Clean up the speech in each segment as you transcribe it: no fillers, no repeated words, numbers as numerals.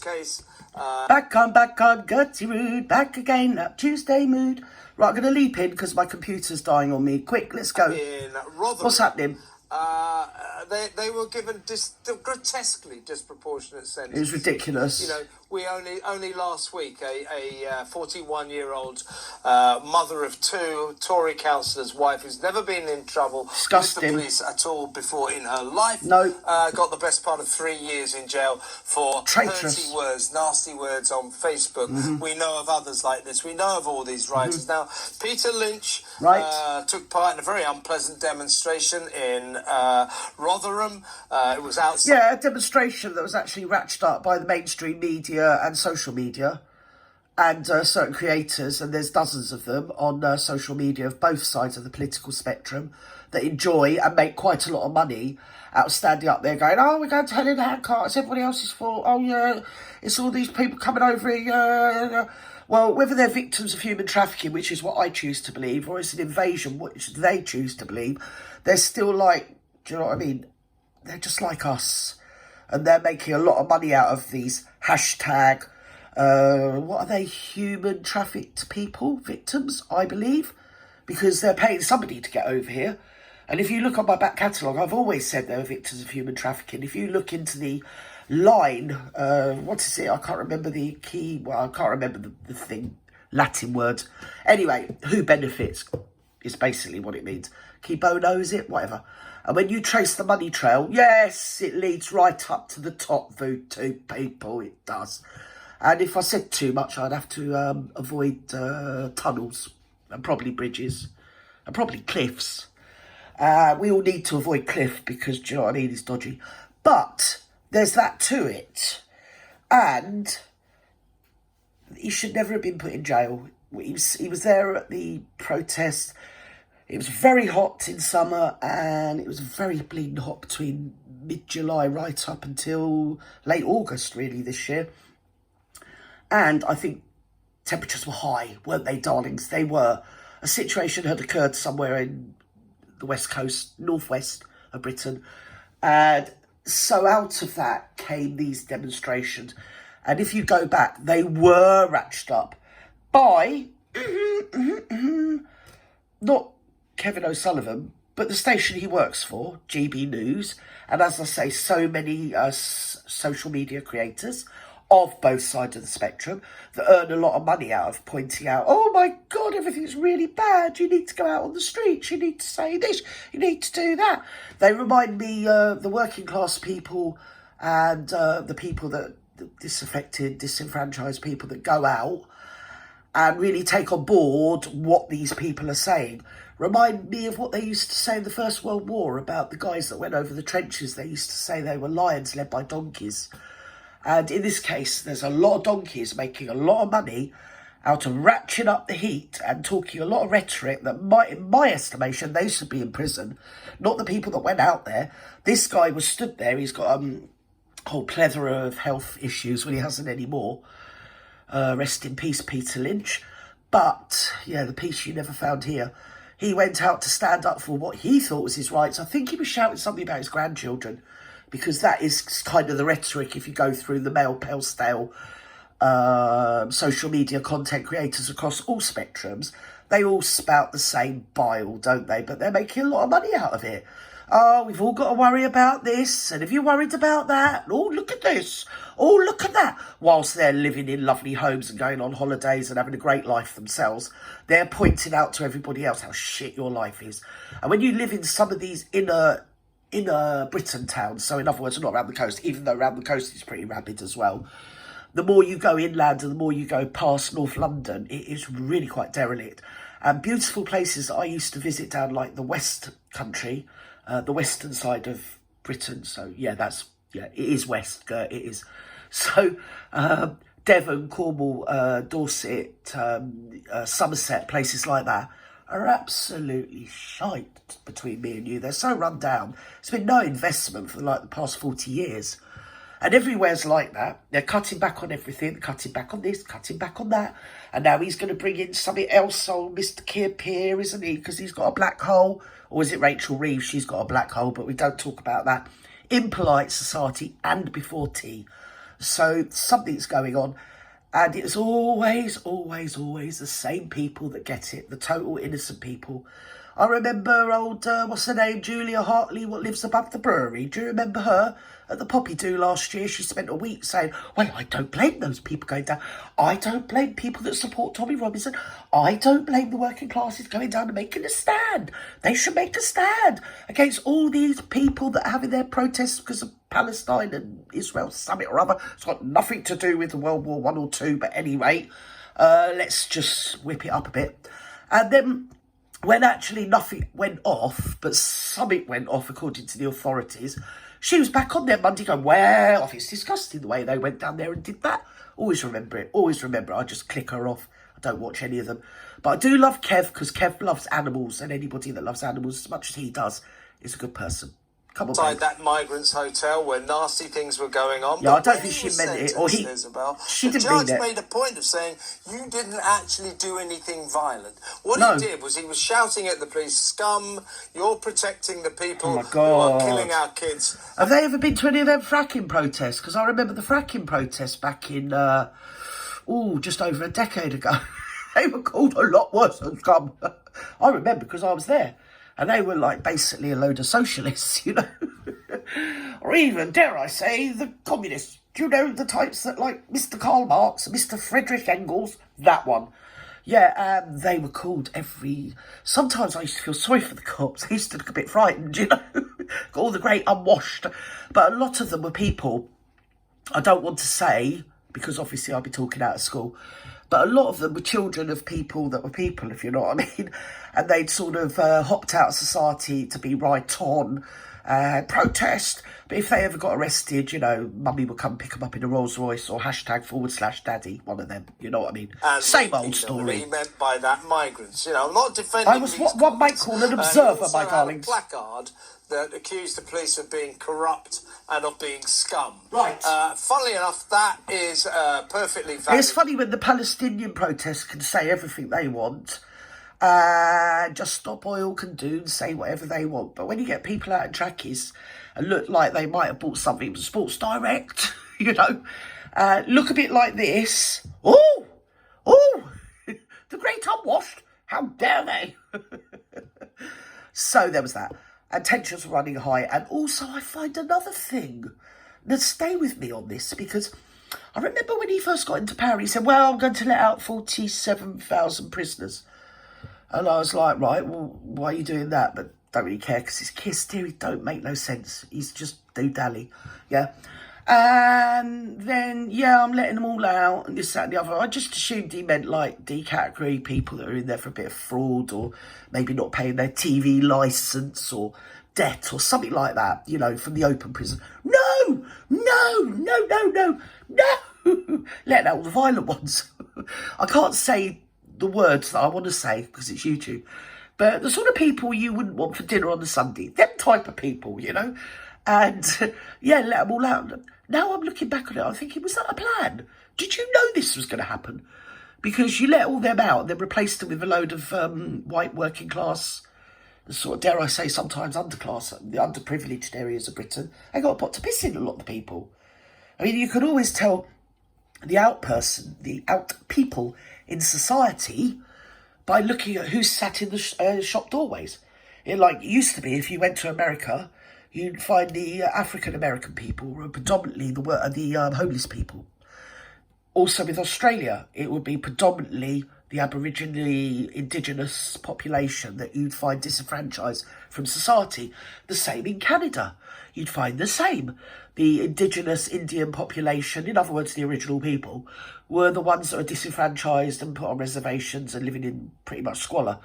case. Back on, Gerty rude, back again, that Tuesday mood. Right, I'm going to leap in because my computer's dying on me. Quick, let's go. In Rotherham, What's happening? They were given grotesquely disproportionate sentences. It was ridiculous. You know, we only last week a 41-year-old mother of two Tory councillor's wife who's never been in trouble with the police at all before in her life. No. Got the best part of 3 years in jail for traitorous dirty words, nasty words on Facebook. Mm-hmm. We know of others like this. We know of all these writers. Now, Peter Lynch took part in a very unpleasant demonstration in Rotherham. It was outside. Yeah, a demonstration that was actually ratcheted up by the mainstream media and social media and certain creators, and there's dozens of them on social media of both sides of the political spectrum that enjoy and make quite a lot of money out of standing up there going, oh, we're going to hell in a handcart, it's everybody else's fault, oh yeah, it's all these people coming over here, Well, whether they're victims of human trafficking, which is what I choose to believe, or it's an invasion, which they choose to believe, they're still like, do you know what I mean? They're just like us. And they're making a lot of money out of these hashtag, what are they, human trafficked people, victims, I believe, because they're paying somebody to get over here. And if you look on my back catalogue, I've always said they were victims of human trafficking. If you look into the line, what is it? I can't remember the key, well, I can't remember the thing, Latin word. Anyway, who benefits is basically what it means. Qui bono, is it? Whatever. And when you trace the money trail, yes, it leads right up to the top, voodoo people, it does. And if I said too much, I'd have to avoid tunnels and probably bridges and probably cliffs. We all need to avoid cliff because, do you know what I mean, it's dodgy. But there's that to it. And he should never have been put in jail. He was there at the protest. It was very hot in summer and it was very bleeding hot between mid-July right up until late August, really, this year. And I think temperatures were high, weren't they, darlings? They were. A situation had occurred somewhere in the west coast, northwest of Britain. And so out of that came these demonstrations. And if you go back, they were ratcheted up by, not Kevin O'Sullivan, but the station he works for, GB News, and as I say, so many social media creators of both sides of the spectrum that earn a lot of money out of pointing out, oh my God, everything's really bad, you need to go out on the streets, you need to say this, you need to do that. They remind me of the working class people and the people that, disaffected, disenfranchised people that go out and really take on board what these people are saying. Remind me of what they used to say in the First World War about the guys that went over the trenches. They used to say they were lions led by donkeys. And in this case, there's a lot of donkeys making a lot of money out of ratcheting up the heat and talking a lot of rhetoric that might, in my estimation, they should be in prison. Not the people that went out there. This guy was stood there. He's got a whole plethora of health issues when he hasn't anymore. Rest in peace, Peter Lynch. But, yeah, the peace you never found here. He went out to stand up for what he thought was his rights. I think he was shouting something about his grandchildren, because that is kind of the rhetoric if you go through the male pale stale social media content creators across all spectrums. They all spout the same bile, don't they? But they're making a lot of money out of it. Oh, we've all got to worry about this, and if you're worried about that, oh, look at this, oh, look at that. Whilst they're living in lovely homes and going on holidays and having a great life themselves, they're pointing out to everybody else how shit your life is. And when you live in some of these inner Britain towns, so in other words, not around the coast, even though around the coast it's pretty rabid as well, the more you go inland and the more you go past North London, it is really quite derelict. And beautiful places that I used to visit down like the West Country, the western side of Britain. So yeah, it is west, it is. So Devon, Cornwall, Dorset, Somerset, places like that are absolutely shite between me and you. They're so run down. There's been no investment for like the past 40 years. And everywhere's like that. They're cutting back on everything, cutting back on this, cutting back on that. And now he's going to bring in something else, oh, Mr. Keir Peer, isn't he? Because he's got a black hole. Or is it Rachel Reeves? She's got a black hole, but we don't talk about that. In polite society and before tea. So something's going on. And it's always, always, always the same people that get it, the total innocent people. I remember old, what's her name, Julia Hartley, what lives above the brewery. Do you remember her? At the Poppy Do last year, she spent a week saying, well, I don't blame those people going down. I don't blame people that support Tommy Robinson. I don't blame the working classes going down and making a stand. They should make a stand against all these people that are having their protests because of Palestine and Israel summit or other. It's got nothing to do with World War One or Two, but anyway, let's just whip it up a bit. And then when actually nothing went off, but something went off according to the authorities, she was back on there Monday going, well, it's disgusting the way they went down there and did that. Always remember it, always remember it. I just click her off. I don't watch any of them. But I do love Kev, because Kev loves animals, and anybody that loves animals as much as he does is a good person. Come on, inside babe. that migrants' hotel where nasty things were going on. Yeah, But I don't when think he she was meant it, sentenced, or Isabel, she didn't the mean judge it. made a point of saying you didn't actually do anything violent. What No. he did was he was shouting at the police, "Scum! You're protecting the people Oh my who God. are killing our kids." Have they ever been to any of them fracking protests? Because I remember the fracking protests back in, just over a decade ago. They were called a lot worse than scum. I remember because I was there. And they were like basically a load of socialists, you know. Or even, dare I say, the communists. Do you know the types that like Mr. Karl Marx, Mr. Friedrich Engels? That one. Yeah, they were called every... Sometimes I used to feel sorry for the cops. I used to look a bit frightened, you know. Got all the great unwashed. But a lot of them were people, I don't want to say, because obviously I'll be talking out of school, but a lot of them were children of people that were people, if you know what I mean. And they'd sort of hopped out of society to be right on, protest. But if they ever got arrested, you know, mummy would come pick them up in a Rolls Royce or #/daddy, one of them. You know what I mean? And Same old What story. he meant by that, migrants. You know, I'm not defending I was these what one might comments. call an He observer, also my had darlings. a placard that accused the police of being corrupt and of being scum. Right. Funnily enough, that is perfectly valid. It's funny when the Palestinian protests can say everything they want, Just Stop Oil can do and say whatever they want. But when you get people out in trackies and look like they might have bought something from Sports Direct, you know, look a bit like this. Oh, the great unwashed. How dare they? So there was that. And tensions were running high. And also I find another thing. Now stay with me on this, because I remember when he first got into power, he said, well, I'm going to let out 47,000 prisoners. And I was like, right, well, why are you doing that? But don't really care, because his KISS theory don't make no sense. He's just do-dally, yeah. And then, yeah, I'm letting them all out, and this, that, and the other. I just assumed he meant, like, D-category people that are in there for a bit of fraud, or maybe not paying their TV licence, or debt, or something like that, you know, from the open prison. No! Letting out all the violent ones. I can't say the words that I want to say because it's YouTube, but the sort of people you wouldn't want for dinner on a Sunday, them type of people, you know. And yeah, let them all out. Now I'm looking back on it, I'm thinking, was that a plan? Did you know this was going to happen? Because you let all them out and then replaced them with a load of white working class, sort of, dare I say, sometimes underclass, the underprivileged areas of Britain. They got a pot to piss in, a lot of the people. I mean, you could always tell the out person, the out people in society by looking at who sat in the shop doorways. It like used to be, if you went to America, you'd find the African-American people were predominantly the homeless people. Also with Australia, it would be predominantly the Aboriginally indigenous population that you'd find disenfranchised from society. The same in Canada. You'd find the same. The indigenous Indian population, in other words, the original people, were the ones that are disenfranchised and put on reservations and living in pretty much squalor.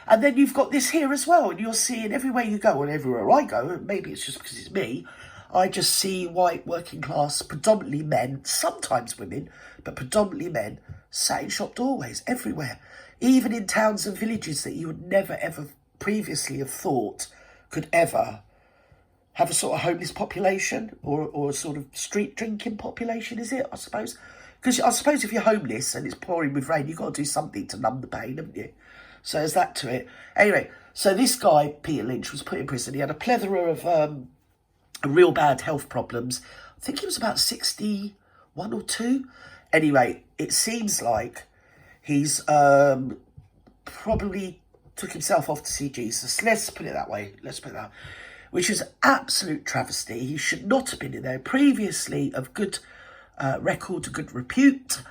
And then you've got this here as well, and you're seeing everywhere you go, and everywhere I go, and maybe it's just because it's me, I just see white working class, predominantly men, sometimes women, but predominantly men, sat in shop doorways everywhere. Even in towns and villages that you would never ever previously have thought could ever have a sort of homeless population or a sort of street drinking population, is it, I suppose? Because I suppose if you're homeless and it's pouring with rain, you've got to do something to numb the pain, haven't you? So there's that to it. Anyway, so this guy, Peter Lynch, was put in prison. He had a plethora of real bad health problems. I think he was about 61 1 or 2. Anyway, it seems like he's probably took himself off to see Jesus. Let's put it that way. Which is absolute travesty. He should not have been in there. Previously of good record, good repute.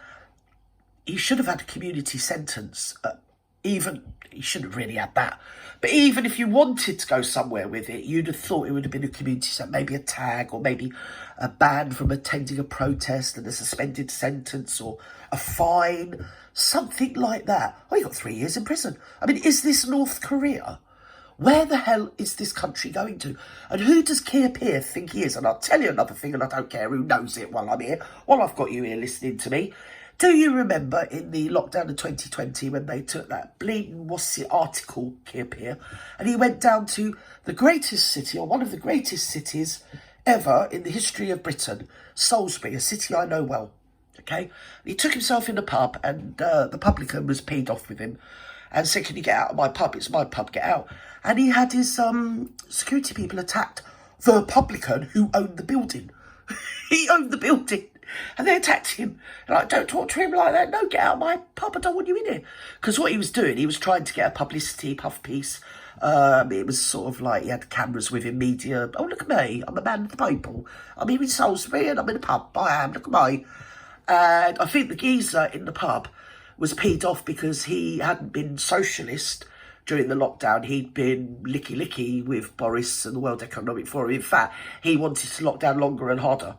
He should have had a community sentence. He shouldn't have really had that. But even if you wanted to go somewhere with it, you'd have thought it would have been a community sentence, maybe a tag, or maybe a ban from attending a protest and a suspended sentence, or a fine, something like that. Oh, he got 3 years in prison. I mean, is this North Korea? Where the hell is this country going to? And who does Keir Pearce think he is? And I'll tell you another thing, and I don't care who knows it while I'm here, while I've got you here listening to me. Do you remember in the lockdown of 2020 when they took that bleeding article, Keir Pearce, and he went down to the greatest city, or one of the greatest cities ever in the history of Britain, Salisbury, a city I know well, okay? And he took himself in a pub, and the publican was peed off with him and said, "Can you get out of my pub? It's my pub, get out." And he had his security people attacked the publican who owned the building. He owned the building. And they attacked him. Like, "Don't talk to him like that. No, get out of my pub. I don't want you in here." Because what he was doing, he was trying to get a publicity puff piece. It was sort of like he had cameras with him, media. "Oh, look at me. I'm a man of the people. I'm here in Salisbury and I'm in a pub. I am. Look at me." And I think the geezer in the pub was peed off because he hadn't been socialist during the lockdown. He'd been licky-licky with Boris and the World Economic Forum. In fact, he wanted to lock down longer and harder.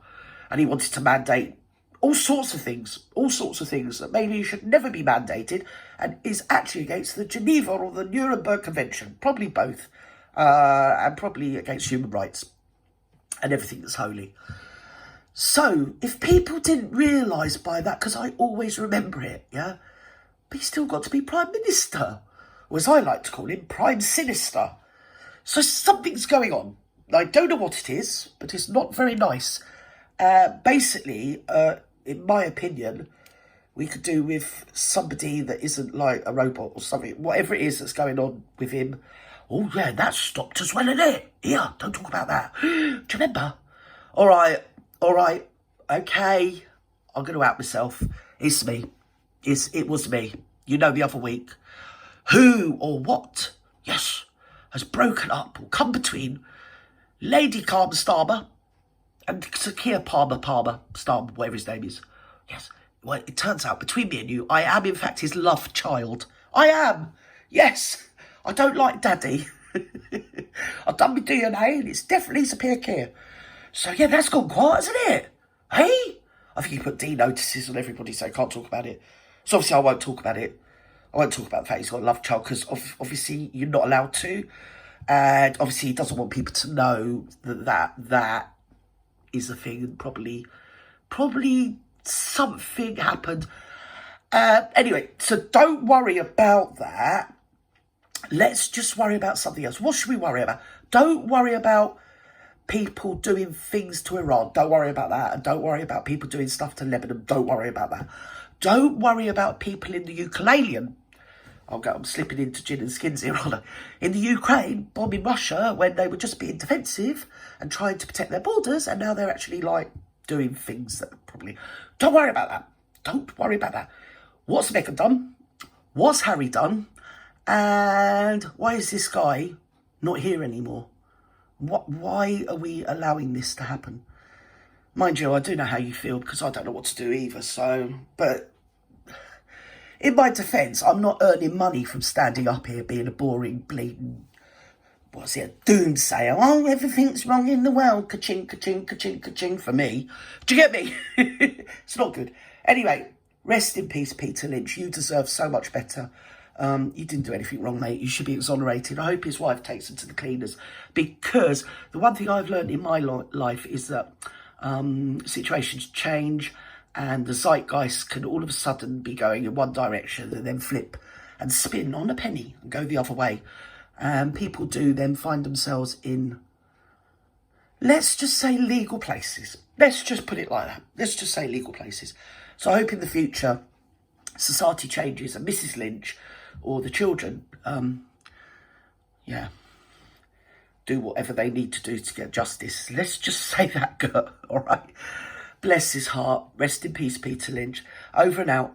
And he wanted to mandate all sorts of things that maybe should never be mandated, and is actually against the Geneva or the Nuremberg Convention, probably both, and probably against human rights and everything that's holy. So, if people didn't realise by that, because I always remember it, yeah, but he's still got to be Prime Minister, or as I like to call him, Prime Sinister. So something's going on. I don't know what it is, but it's not very nice. Basically, in my opinion, we could do with somebody that isn't like a robot or something, whatever it is that's going on with him. "Oh yeah, that's stopped as well, isn't it? Here, don't talk about that. Do you remember?" All right, okay, I'm going to out myself. It's me. It was me. You know, the other week. Who or what, yes, has broken up or come between Lady Carmen Starmer and Sir Keir Starmer, whatever his name is. Yes. Well, it turns out, between me and you, I am, in fact, his love child. I am. Yes. I don't like Daddy. I've done my DNA, and it's definitely Sir Keir. So, yeah, that's gone quiet, hasn't it? Hey? I think he put D notices on everybody, so I can't talk about it. So, obviously, I won't talk about it. I won't talk about the fact he's got a love child, because obviously you're not allowed to. And obviously he doesn't want people to know that is a thing, and probably something happened. Anyway, so don't worry about that. Let's just worry about something else. What should we worry about? Don't worry about people doing things to Iran. Don't worry about that. And don't worry about people doing stuff to Lebanon. Don't worry about that. Don't worry about people in the Ukrainian. I'm slipping into gin and skins here, aren't I? In the Ukraine, bombing Russia when they were just being defensive and trying to protect their borders, and now they're actually, like, doing things that probably... Don't worry about that. Don't worry about that. What's Meghan done? What's Harry done? And why is this guy not here anymore? Why are we allowing this to happen? Mind you, I do know how you feel, because I don't know what to do either, so... But... in my defence, I'm not earning money from standing up here being a boring, bleeding, what's it, a doomsayer. Oh, everything's wrong in the world. Ka-ching, ka-ching, ka-ching, ka-ching for me. Do you get me? It's not good. Anyway, rest in peace, Peter Lynch. You deserve so much better. You didn't do anything wrong, mate. You should be exonerated. I hope his wife takes him to the cleaners, because the one thing I've learned in my life is that situations change, and the zeitgeist can all of a sudden be going in one direction and then flip and spin on a penny and go the other way. And people do then find themselves in, let's just say, legal places. Let's just put it like that. Let's just say legal places. So I hope in the future society changes and Mrs. Lynch or the children, do whatever they need to do to get justice. Let's just say that, all right? Bless his heart. Rest in peace, Peter Lynch. Over and out.